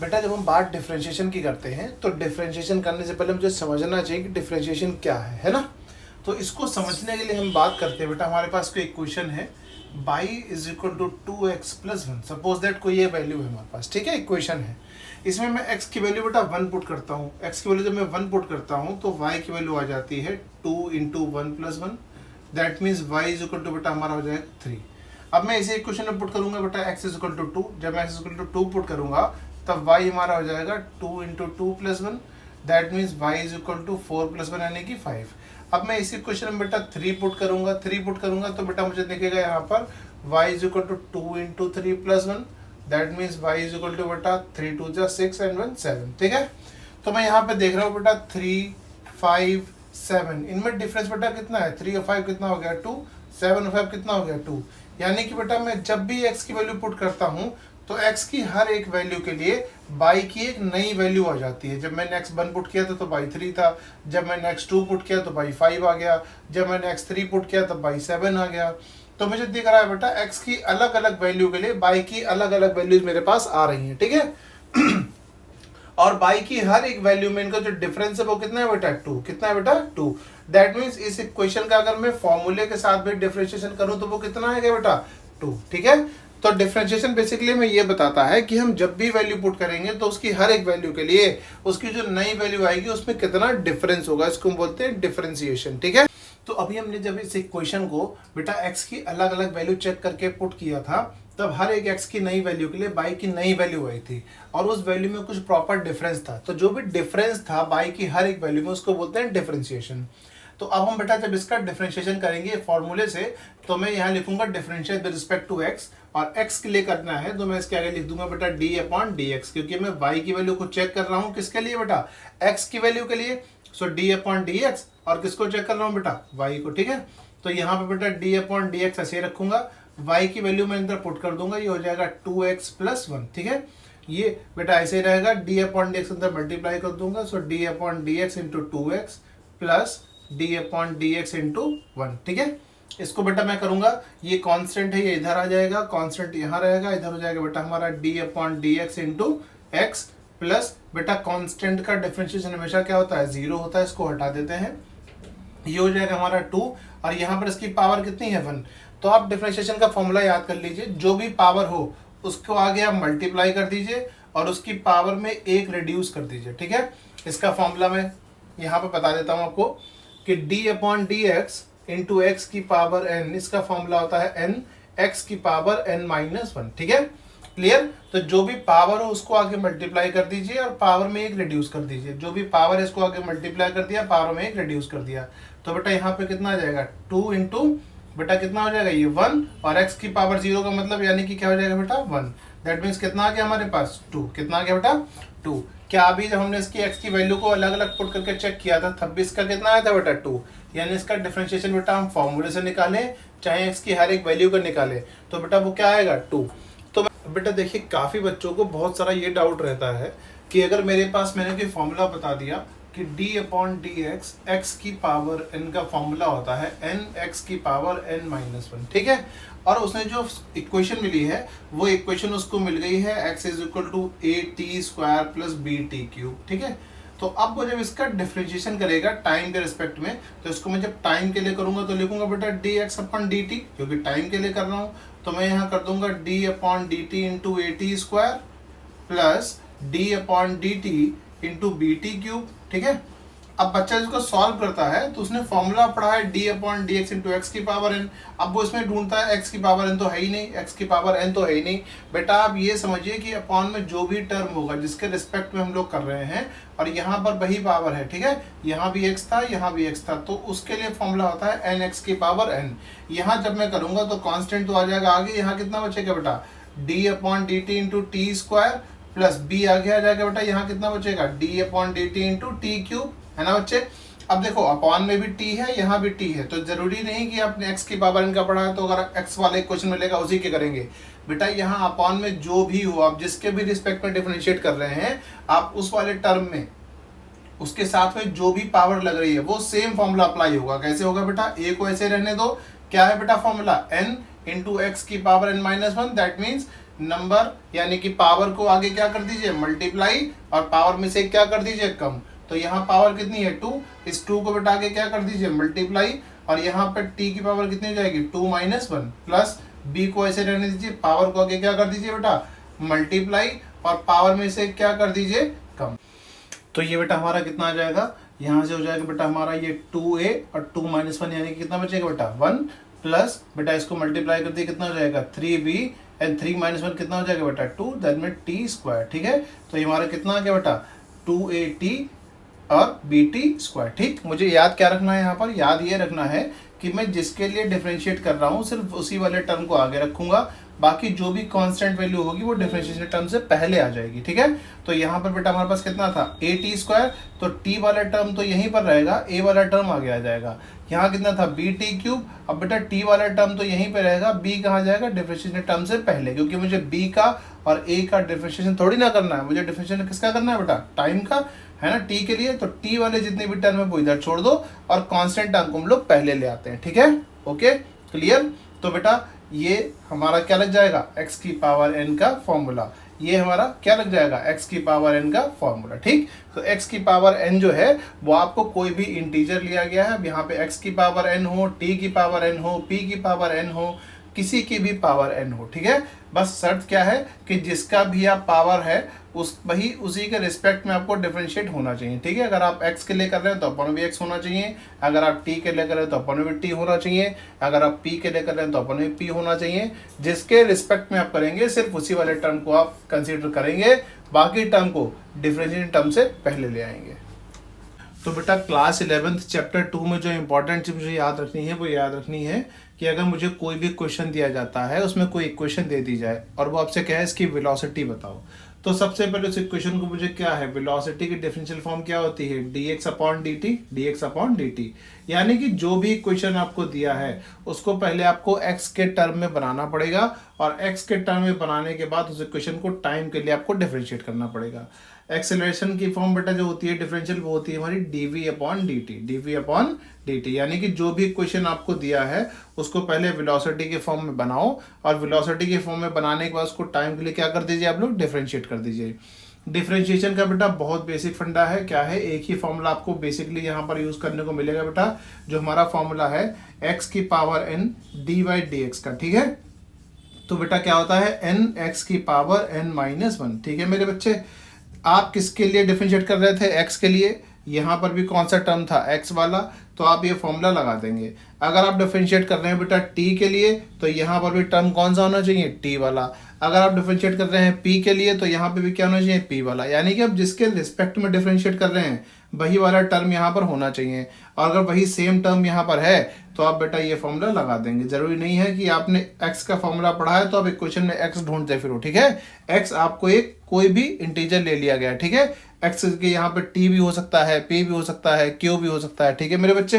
बेटा जब हम बात डिफरेंशिएशन की करते हैं तो डिफरेंशिएशन करने से पहले मुझे समझना चाहिए कि डिफरेंशिएशन क्या है ना। तो इसको समझने के लिए हम बात करते हैं बेटा, हमारे पास कोई इक्वेशन है y is equal to 2x plus 1। Suppose that कोई ये वैल्यू है हमारे पास, ठीक है, इक्वेशन है। इसमें मैं x की वैल्यू बेटा 1 पुट करता हूँ। x की वैल्यू जब मैं 1 पुट करता हूँ तो y की वैल्यू आ जाती है 2 into 1 plus 1। That means y is equal to बेटा हमारा हो जाएगा 3। अब मैं इसे इक्वेशन में पुट करूंगा बेटा x इज इक्वल टू 2। जब मैं x is equal to 2 put करूंगा तब y हमारा हो जाएगा 2 into 2 plus 1। That means y is equal to 4 plus 1 यानी कि 5। अब मैं इसी क्वेश्चन में बेटा 3 पुट करूंगा। 3 पुट करूंगा तो बेटा मुझे दिखेगा यहाँ पर y is equal to 2 into 3 plus 1। That means y is equal to बेटा 3 2 जा 6 एंड 1 7। ठीक है, तो मैं यहाँ पे देख रहा हूँ बेटा 3 5 7, इनमें डिफरेंस बेटा कितना है, 3 और 5 कितना हो गया 2, 7 और 5 कितना हो गया 2। यानी कि बेटा मैं जब भी x की वैल्यू पुट करता हूँ तो x की हर एक वैल्यू के लिए y की एक नई वैल्यू आ जाती है। जब मैंने x 1 पुट किया था तो y 3 था, जब मैंने x 2 पुट किया तो y 5 आ गया, जब मैंने x 3 पुट किया तो y 7 आ गया। तो मुझे दिख रहा है बेटा x की अलग अलग वैल्यू के लिए y की अलग अलग वैल्यूज मेरे पास आ रही हैं, ठीक है। और y की हर एक वैल्यू में इनका जो डिफरेंस है वो कितना है बेटा 2। कितना है बेटा 2। दैट मीन्स इस इक्वेशन का अगर मैं फॉर्मूले के साथ भी डिफरेंशिएशन करूं तो वो कितना आएगा बेटा 2। ठीक है, तो डिफरेंशिएशन बेसिकली में ये बताता है कि हम जब भी वैल्यू पुट करेंगे तो उसकी हर एक वैल्यू के लिए उसकी जो नई वैल्यू आएगी उसमें कितना डिफरेंस होगा, इसको हम बोलते हैं डिफरेंशिएशन। ठीक है, तो अभी हमने जब इस इक्वेशन को बेटा x की अलग अलग वैल्यू चेक करके पुट किया था तब हर एक x की नई वैल्यू के लिए y की नई वैल्यू आई थी और उस वैल्यू में कुछ प्रॉपर डिफरेंस था। तो जो भी डिफरेंस था y की हर एक वैल्यू में उसको बोलते हैं डिफरेंशिएशन। तो अब हम बेटा जब इसका डिफरेंशिएशन करेंगे फॉर्मूले से तो मैं यहाँ लिखूंगा differentiate with respect to x, और x के लिए करना है तो मैं इसके आगे लिख दूंगा बेटा d अपॉन dx, क्योंकि मैं y की वैल्यू को चेक कर रहा हूँ किसके लिए बेटा x की वैल्यू के लिए। सो d अपॉन dx, और किसको चेक कर रहा हूँ बेटा y को। ठीक है, तो यहाँ पे बेटा d अपॉन dx ऐसे रखूंगा, y की वैल्यू मैं अंदर पुट कर दूंगा, ये हो जाएगा 2x प्लस 1। ठीक है, ये बेटा ऐसे ही रहेगा, d अपॉन dx अंदर मल्टीप्लाई कर दूंगा। सो d upon dx into 2x plus d upon dx into 1। ठीक है, इसको बेटा मैं करूंगा, ये कांस्टेंट है ये इधर आ जाएगा, कांस्टेंट यहाँ रहेगा, इधर हो जाएगा बेटा हमारा d upon dx into x plus बेटा कांस्टेंट का डिफरेंशिएशन हमेशा क्या होता है 0 होता है, इसको हटा देते हैं, ये हो जाएगा हमारा 2 और यहाँ पर इसकी पावर कितनी है 1। तो आप डिफरेंशिएशन का फॉर्मूला याद कर लीजिए, जो भी पावर हो उसको आगे आप मल्टीप्लाई कर दीजिए और उसकी पावर में एक रिड्यूस कर दीजिए। ठीक है, इसका फॉर्मूला मैं यहाँ पे बता देता हूँ आपको कि d upon D x into x की पावर n, इसका फॉर्मूला होता है n x की पावर n माइनस 1। ठीक है, क्लियर। तो जो भी पावर हो उसको आगे मल्टीप्लाई कर दीजिए और पावर में एक रिड्यूस कर दीजिए। जो भी पावर है इसको आगे मल्टीप्लाई कर दिया, पावर में एक रिड्यूस कर दिया, तो बेटा यहाँ पे कितना आ जाएगा 2 इंटू बेटा कितना हो जाएगा ये 1, और x की पावर 0 का मतलब यानी कि क्या हो जाएगा बेटा 1। दैट मीन्स कितना आ गया हमारे पास 2। कितना आ गया बेटा 2। क्या अभी जब हमने इसकी x की वैल्यू को अलग अलग पुट करके चेक किया था तब भी इसका कितना आया था बेटा 2। यानी इसका डिफरेंशिएशन बेटा हम फॉर्मूले से निकालें चाहे x की हर एक वैल्यू का निकाले तो बेटा वो क्या आएगा 2। तो बेटा देखिए काफ़ी बच्चों को बहुत सारा ये डाउट रहता है कि अगर मेरे पास मैंने कोई फॉर्मूला बता दिया कि d upon D x x की पावर n का फॉर्मूला होता है n x की पावर n माइनस 1। ठीक है, और उसने जो इक्वेशन मिली है वो इक्वेशन उसको मिल गई है x is equal to A T square plus B T cube. ठीक है, तो अब वो जब इसका डिफरेंशिएशन करेगा टाइम के रिस्पेक्ट में तो इसको मैं जब टाइम के लिए करूंगा तो लिखूंगा बेटा D x upon D T, क्योंकि टाइम के लिए कर रहा हूँ तो मैं यहाँ कर दूंगा d upon D T into A T square plus d upon D T into B T cube. ठीक है, अब बच्चा जिसको सॉल्व करता है तो उसने फॉर्मूला पढ़ा है d upon D x into x की पावर n। अब वो इसमें ढूंढता है x की पावर n तो है ही नहीं, x की पावर n तो है ही नहीं। बेटा आप ये समझिए कि अपॉन में जो भी टर्म होगा जिसके रिस्पेक्ट में हम लोग कर रहे हैं और यहाँ पर वही पावर है। ठीक है, यहाँ भी x था यहाँ भी x था, तो उसके लिए फॉर्मूला होता है n x की पावर n। यहाँ जब मैं करूँगा तो कॉन्स्टेंट तो आ जाएगा आगे, यहाँ कितना बचेगा बेटा d upon D T into T square plus b आगे आ जाएगा बेटा, यहाँ कितना बचेगा d upon D T into T cube, है ना बच्चे। अब देखो अपॉन में भी t है यहाँ भी t है, तो जरूरी नहीं कि आपने x की पावर n का पढ़ा है तो अगर x वाले क्वेश्चन मिलेगा उसी के करेंगे। बेटा यहाँ अपॉन में जो भी हो आप जिसके भी रिस्पेक्ट में डिफरेंशिएट कर रहे हैं आप उस वाले टर्म में उसके साथ में जो भी पावर लग रही है वो सेम फॉर्मूला अप्लाई होगा। कैसे होगा बेटा, a को ऐसे रहने दो, क्या है बेटा फॉर्मूला n इंटू एक्स की power n minus 1। That means number यानी कि पावर को आगे क्या कर दीजिए मल्टीप्लाई, और पावर में से क्या कर दीजिए कम। तो यहाँ पावर कितनी है 2, इस 2 को बेटा आगे क्या कर दीजिए मल्टीप्लाई, और यहाँ पर t की पावर कितनी हो जाएगी 2 - 1 प्लस b को ऐसे रहने दीजिए, पावर को आगे क्या कर दीजिए बेटा मल्टीप्लाई, और पावर में से क्या कर दीजिए कम। तो ये बेटा हमारा कितना आ जाएगा, यहाँ से हो जाएगा बेटा हमारा ये 2a और 2 - 1 यानी कि कितना बचेगा बेटा 1, प्लस बेटा इसको मल्टीप्लाई कर दिए कितना हो जाएगा 3b, एंड 3 - 1 कितना हो जाएगा बेटा 2, दैट में t²। ठीक है, तो ये हमारा कितना आ गया बेटा 2at और bt²। ठीक, मुझे याद क्या रखना है यहाँ पर, याद ये रखना है कि मैं जिसके लिए डिफरेंशिएट कर रहा हूँ सिर्फ उसी वाले टर्म को आगे रखूंगा, बाकी जो भी कांस्टेंट वैल्यू होगी वो डिफरेंशिएशन टर्म से पहले आ जाएगी। ठीक है, तो यहाँ पर बेटा हमारे पास कितना था at², तो t वाला टर्म तो यहीं पर रहेगा, a वाला टर्म आगे आ जाएगा। यहाँ कितना था bt³, अब बेटा t वाला टर्म तो यहीं पे रहेगा, b कहाँ जाएगा डिफरेंशिएशन टर्म से पहले, क्योंकि मुझे b का और a का डिफरेंशिएशन थोड़ी ना करना है, मुझे डिफरेंशिएशन किसका करना है बेटा टाइम का, है ना, t के लिए। तो t वाले जितने भी टर्म है वो इधर छोड़ दो, और कांस्टेंट टर्म को हम लोग पहले ले आते हैं। ठीक है, ओके क्लियर। तो बेटा ये हमारा क्या लग जाएगा x की पावर n का फॉर्मूला, ये हमारा क्या लग जाएगा x की पावर n का फॉर्मूला। ठीक, तो x की पावर n जो है वो आपको कोई भी इंटीजर लिया गया है, अब यहाँ पे x की पावर n हो, t की पावर n हो, p की पावर n हो, किसी की भी पावर n हो। ठीक है, बस शर्त क्या है कि जिसका भी आप पावर है उसी के रिस्पेक्ट में आपको डिफरेंशिएट होना चाहिए। ठीक है, अगर आप x के लिए कर रहे हैं तो अपन में भी x होना चाहिए, अगर आप t के लिए कर रहे हैं तो अपन में भी t होना चाहिए, अगर आप p के लिए कर रहे हैं तो अपन में p होना चाहिए। जिसके रिस्पेक्ट में आप करेंगे सिर्फ उसी वाले टर्म को आप कंसीडर करेंगे, बाकी टर्म को डिफरेंशिएशन टर्म से पहले ले आएंगे। तो बेटा क्लास 11th चैप्टर 2 में जो इंपॉर्टेंट चीज मुझे याद रखनी है वो याद रखनी है कि अगर मुझे कोई भी क्वेश्चन दिया जाता है, उसमें कोई इक्वेशन दे दी जाए और वो आपसे कहे इसकी वेलोसिटी बताओ, तो सबसे पहले उस इक्वेशन को मुझे क्या है वेलोसिटी की डिफरेंशियल फॉर्म क्या होती है dx/dt, यानी कि जो भी इक्वेशन आपको दिया है उसको पहले आपको x के टर्म में बनाना पड़ेगा, और x के टर्म में बनाने के बाद उस इक्वेशन को टाइम के लिए आपको डिफरेंशिएट करना पड़ेगा। एक्सेलरेशन की फॉर्म बेटा जो होती है डिफरेंशियल वो होती है हमारी dv/dt, यानी कि जो भी इक्वेशन आपको दिया है उसको पहले वेलोसिटी के फॉर्म में बनाओ, और वेलोसिटी के फॉर्म में बनाने के बाद उसको टाइम के लिए क्या कर दीजिए आप लोग डिफरेंशिएट कर दीजिए। डिफरेंशिएशन का बेटा बहुत बेसिक फंडा है, क्या है एक ही फॉर्मूला आपको बेसिकली यहाँ पर यूज करने को मिलेगा बेटा, जो हमारा फॉर्मूला है x की पावर n dy/dx का। ठीक है, तो बेटा क्या होता है n x की पावर n - 1। ठीक है मेरे बच्चे, आप किसके लिए डिफरेंशिएट कर रहे थे x के लिए, यहाँ पर भी कौन सा टर्म था x वाला, तो आप ये फॉर्मूला लगा देंगे। अगर आप डिफरेंशिएट कर रहे हैं बेटा t के लिए तो यहाँ पर भी टर्म कौन सा होना चाहिए t वाला, अगर आप डिफरेंशिएट कर रहे हैं p के लिए तो यहाँ पे भी क्या होना चाहिए p वाला, यानी कि आप जिसके रिस्पेक्ट में डिफरेंशिएट कर रहे हैं वही वाला टर्म यहाँ पर होना चाहिए, और अगर वही सेम टर्म यहाँ पर है तो आप बेटा ये फॉर्मूला लगा देंगे। जरूरी नहीं है कि आपने x का फॉर्मूला पढ़ा है तो आप इक्वेशन में x ढूंढते फिरो। ठीक है, x आपको एक कोई भी इंटीजर ले लिया गया है। ठीक है, x के यहाँ पे t भी हो सकता है, p भी हो सकता है, q भी हो सकता है। ठीक है मेरे बच्चे।